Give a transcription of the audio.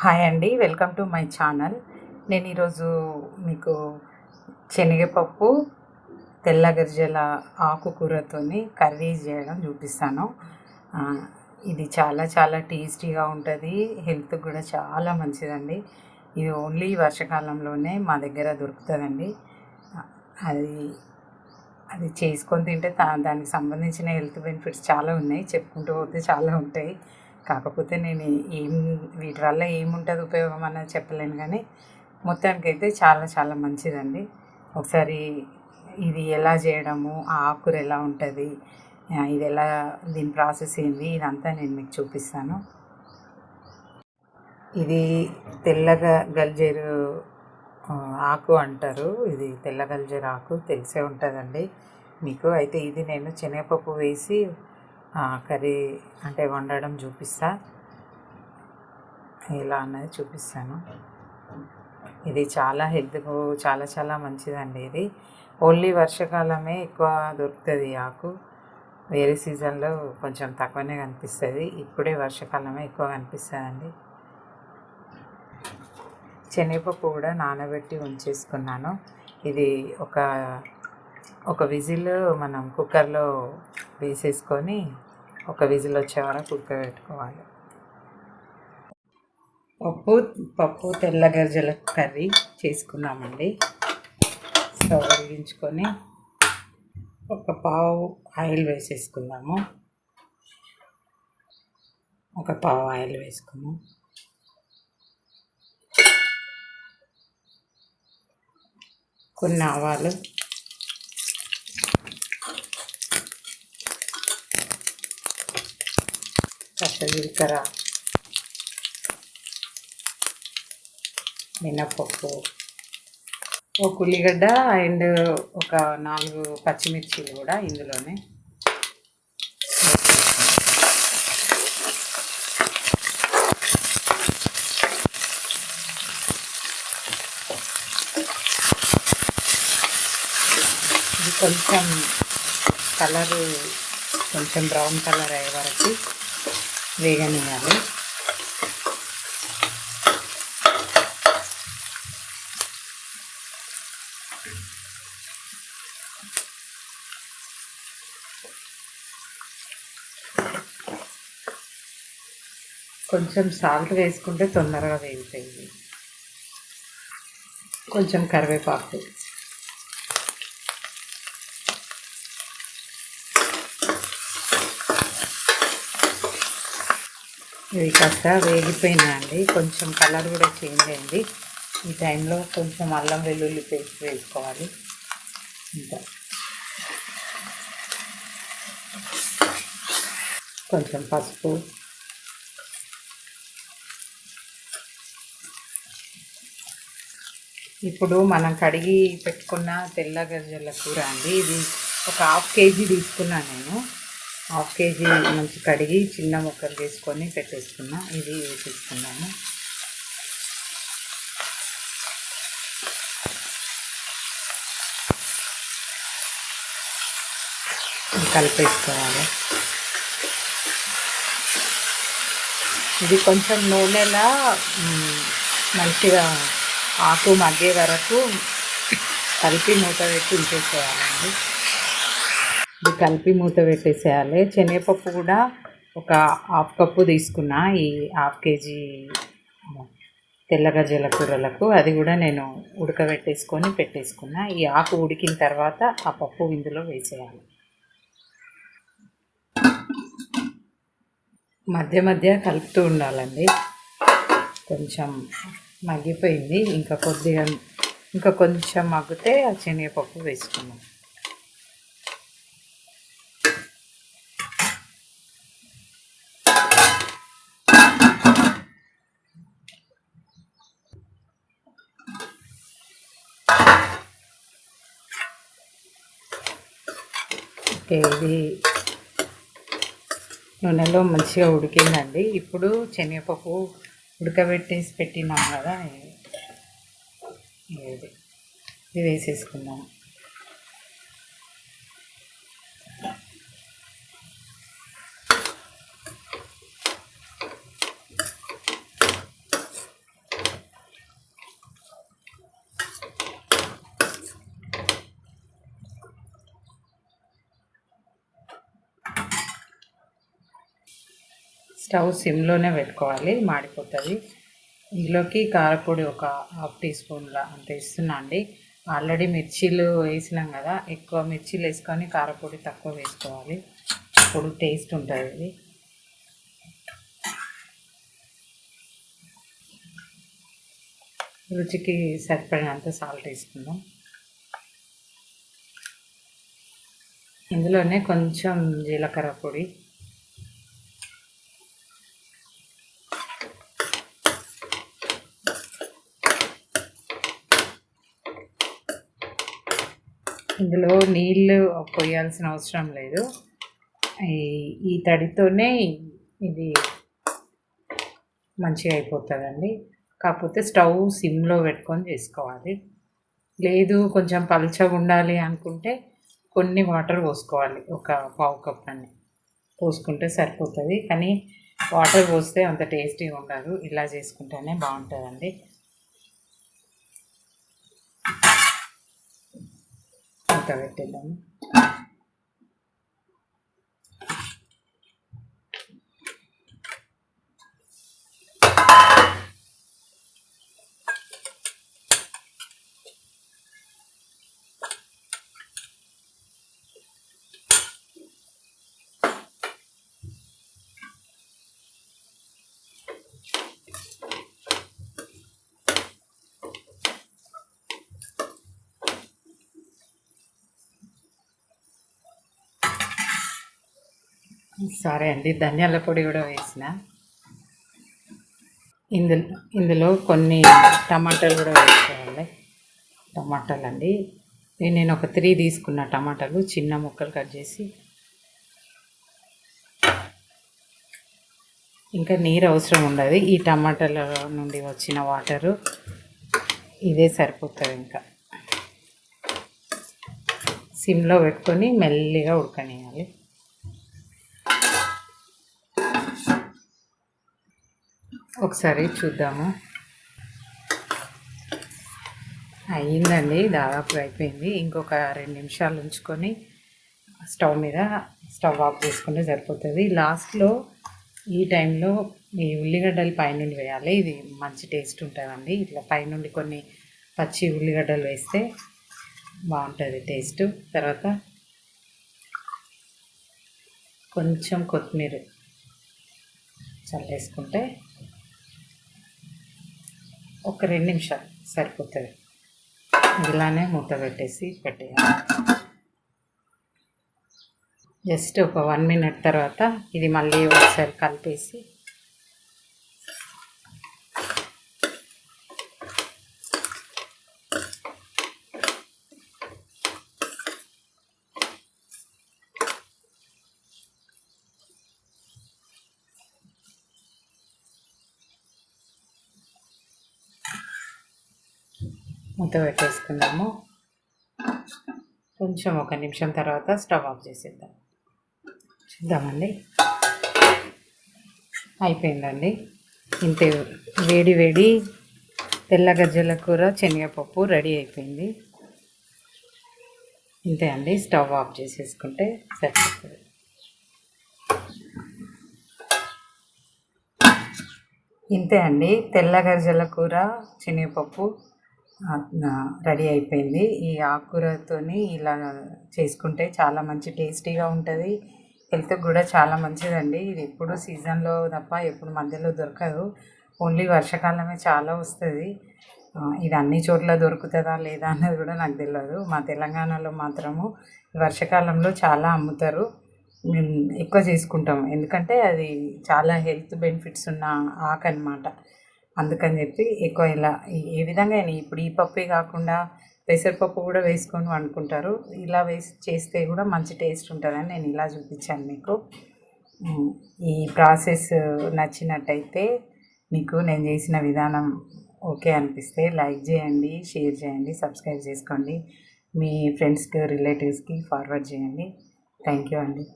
Hi అండి, welcome to my channel. నేను ఈరోజు మీకు శనగపప్పు తెల్ల గరిజల ఆకుకూరతోని కర్రీ చేయడం చూపిస్తాను. ఇది చాలా చాలా టేస్టీగా ఉంటుంది, హెల్త్కి కూడా చాలా మంచిదండి. ఇది ఓన్లీ వర్షాకాలంలోనే మా దగ్గర దొరుకుతుందండి. అది అది చేసుకొని తింటే దానికి సంబంధించిన హెల్త్ బెనిఫిట్స్ చాలా ఉన్నాయి, చెప్పుకుంటూ పోతే చాలా ఉంటాయి. కాకపోతే నేను వీటి వల్ల ఏముంటుంది ఉపయోగం అన్నది చెప్పలేను, కానీ మొత్తానికైతే చాలా చాలా మంచిదండి. ఒకసారి ఇది ఎలా చేయడము, ఆ ఆకుకూర ఎలా ఉంటుంది, ఇది ఎలా, దీని ప్రాసెస్ ఏంది, ఇదంతా నేను మీకు చూపిస్తాను. ఇది తెల్లగా గల్జేరు ఆకు అంటారు. ఇది తెల్ల గల్జేరు ఆకు తెలిసే ఉంటుందండి మీకు. అయితే ఇది నేను శనగపప్పు వేసి కర్రీ అంటే వండడం చూపిస్తా, ఎలా అన్నది చూపిస్తాను. ఇది చాలా హెల్త్కు చాలా చాలా మంచిదండి. ఇది ఓన్లీ వర్షాకాలమే ఎక్కువ దొరుకుతుంది ఆకు. వేరే సీజన్లో కొంచెం తక్కువనే కనిపిస్తుంది, ఇప్పుడే వర్షాకాలమే ఎక్కువ కనిపిస్తుందండి. శనగపప్పు కూడా నానబెట్టి ఉంచేసుకున్నాను. ఇది ఒక విజిల్ మనం కుక్కర్లో వేసేసుకొని ఒక విజిల్ వచ్చే వరకు ఉడకబెట్టుకోవాలి. పప్పు తెల్ల గరిజల కర్రీ చేసుకున్నామండి. స్టవ్ వెలిగించుకొని ఒక పావు ఆయిల్ వేసేసుకున్నాము. ఒక పావు ఆయిల్ వేసుకున్నాం. కొన్ని ఆవాలు, కాస్త జీలకర్ర, మినపప్పు, ఒక ఉల్లిగడ్డ అండ్ ఒక 4 పచ్చిమిర్చిలు కూడా ఇందులోనే ఇది కొంచెం కలరు కొంచెం బ్రౌన్ కలర్ అయ్యే వరకు వేగనివ్వాలి. కొంచెం సాల్ట్ వేసుకుంటే తొందరగా వేగుతాయి. కొంచెం కరివేపాకు, ఇవి కాస్త వేగిపోయినాయండి. కొంచెం కలర్ కూడా చేంజ్ అయింది. ఈ టైంలో కొంచెం అల్లం వెల్లుల్లి పేస్ట్ వేసుకోవాలి. ఇంకా కొంచెం పసుపు, ఇప్పుడు మనం కడిగి పెట్టుకున్న తెల్ల గరిజల కూర అండి. ఇది ఒక 1/2 కేజీ తీసుకున్నాను నేను. 1/2 కేజీ మంచి కడిగి చిన్న ముక్కలు వేసుకొని పెట్టేసుకున్నా. ఇది వేసేసుకున్నాను. కలిపేసుకోవాలి. ఇది కొంచెం నూనెలా మంచిగా ఆకు మగ్గే వరకు కలిపి మూత పెట్టి ఉంచేసేయాలండి. ఇది కలిపి మూత పెట్టేసేయాలి. శనగపప్పు కూడా ఒక 1/2 కప్పు తీసుకున్నా ఈ 1/2 కేజీ తెల్ల గరిజల కూరలకు. అది కూడా నేను ఉడకబెట్టేసుకొని పెట్టేసుకున్నా. ఈ ఆకు ఉడికిన తర్వాత ఆ పప్పు ఇందులో వేసేయాలి. మధ్య మధ్య కలుపుతూ ఉండాలండి. కొంచెం మగ్గిపోయింది, ఇంకా కొంచెం మగ్గితే ఆ శనగపప్పు వేసుకున్నాం. ఓకే, ఇది నూనెలో మంచిగా ఉడికిందండి. ఇప్పుడు శనగపప్పు ఉడకబెట్టేసి పెట్టినాం కదా, ఇది వేసేసుకున్నాం. స్టవ్ సిమ్లోనే పెట్టుకోవాలి, మాడిపోతుంది. ఇందులోకి కారపొడి ఒక 1/2 టీ స్పూన్ల అంత వేస్తున్నా అండి. ఆల్రెడీ మిర్చీలు వేసినాం కదా, ఎక్కువ మిర్చీలు వేసుకొని కారపొడి తక్కువ వేసుకోవాలి, అప్పుడు టేస్ట్ ఉంటుంది ఇది. రుచికి సరిపడినంత సాల్ట్ వేసుకుందాం. ఇందులోనే కొంచెం జీలకర్ర పొడి, ఇందులో నీళ్ళు పోయాల్సిన అవసరం లేదు. ఈ తడితోనే ఇది మంచిగా అయిపోతుందండి. కాకపోతే స్టవ్ సిమ్లో పెట్టుకొని చేసుకోవాలి. లేదు కొంచెం పల్చగా ఉండాలి అనుకుంటే కొన్ని వాటర్ పోసుకోవాలి, ఒక 1/2 కప్ అన్ని పోసుకుంటే సరిపోతుంది. కానీ వాటర్ పోస్తే అంత టేస్టీగా ఉండదు, ఇలా చేసుకుంటేనే బాగుంటుందండి. అంత పెట్టేద్దాము. సరే అండి, ధనియాల పొడి కూడా వేసిన. ఇందులో కొన్ని టమాటాలు కూడా వేసుకోవాలి. టమాటాలు అండి, నేను ఒక 3 తీసుకున్న టమాటాలు చిన్న ముక్కలు కట్ చేసి. ఇంకా నీరు అవసరం ఉండదు, ఈ టమాటాల నుండి వచ్చిన వాటరు ఇదే సరిపోతుంది. ఇంకా సిమ్లో పెట్టుకొని మెల్లిగా ఉడకనియాలి. ఒకసారి చూద్దాము. అయ్యిందండి, దాదాపు అయిపోయింది. ఇంకొక 2 నిమిషాలు ఉంచుకొని స్టవ్ ఆఫ్ చేసుకుంటే సరిపోతుంది. లాస్ట్లో ఈ టైంలో ఈ ఉల్లిగడ్డలు పైనుండి వేయాలి, ఇది మంచి టేస్ట్ ఉంటుందండి. ఇట్లా పైనుండి కొన్ని పచ్చి ఉల్లిగడ్డలు వేస్తే బాగుంటుంది టేస్ట్. తర్వాత కొంచెం కొత్తిమీర చల్లేసుకుంటే ఒక 2 నిమిషాలు సరిపోతుంది. ఇలానే మూత పెట్టేయాలి. జస్ట్ ఒక 1 మినిట్ తర్వాత ఇది మళ్ళీ ఒకసారి కలిపేసి మూత పెట్టేసుకుందాము. కొంచెం 1 నిమిషం తర్వాత స్టవ్ ఆఫ్ చేసేద్దాం. చూద్దామండి, అయిపోయిందండి. ఇంతే, వేడి వేడి తెల్ల గజ్జల కూర శనగపప్పు రెడీ అయిపోయింది. ఇంతే అండి, స్టవ్ ఆఫ్ చేసేసుకుంటే సరిపోతుంది. ఇంతే అండి, తెల్ల గజ్జల కూర శనగపప్పు రెడీ అయిపోయింది. ఈ ఆకుకూరతోని ఇలా చేసుకుంటే చాలా మంచి టేస్టీగా ఉంటుంది. హెల్త్కి కూడా చాలా మంచిదండి. ఇది ఎప్పుడు సీజన్లో తప్ప ఎప్పుడు మధ్యలో దొరకదు, ఓన్లీ వర్షాకాలమే చాలా వస్తుంది. ఇది అన్ని చోట్ల దొరుకుతుందా లేదా అన్నది కూడా నాకు తెలియదు. మా తెలంగాణలో మాత్రము వర్షాకాలంలో చాలా అమ్ముతారు, మేము ఎక్కువ చేసుకుంటాం. ఎందుకంటే అది చాలా హెల్త్ బెనిఫిట్స్ ఉన్న ఆకు అన్నమాట. అందుకని చెప్పి ఎక్కువ ఇలా ఏ విధంగా అయినా ఇప్పుడు ఈ పప్పే కాకుండా పెసరపప్పు కూడా వేసుకొని వండుకుంటారు. ఇలా చేస్తే కూడా మంచి టేస్ట్ ఉంటుందని నేను ఇలా చూపించాను మీకు. ఈ ప్రాసెస్ నచ్చినట్టయితే మీకు నేను చేసిన విధానం ఓకే అనిపిస్తే లైక్ చేయండి, షేర్ చేయండి, సబ్స్క్రైబ్ చేసుకోండి, మీ ఫ్రెండ్స్కి రిలేటివ్స్కి ఫార్వర్డ్ చేయండి. థ్యాంక్ యూ అండి.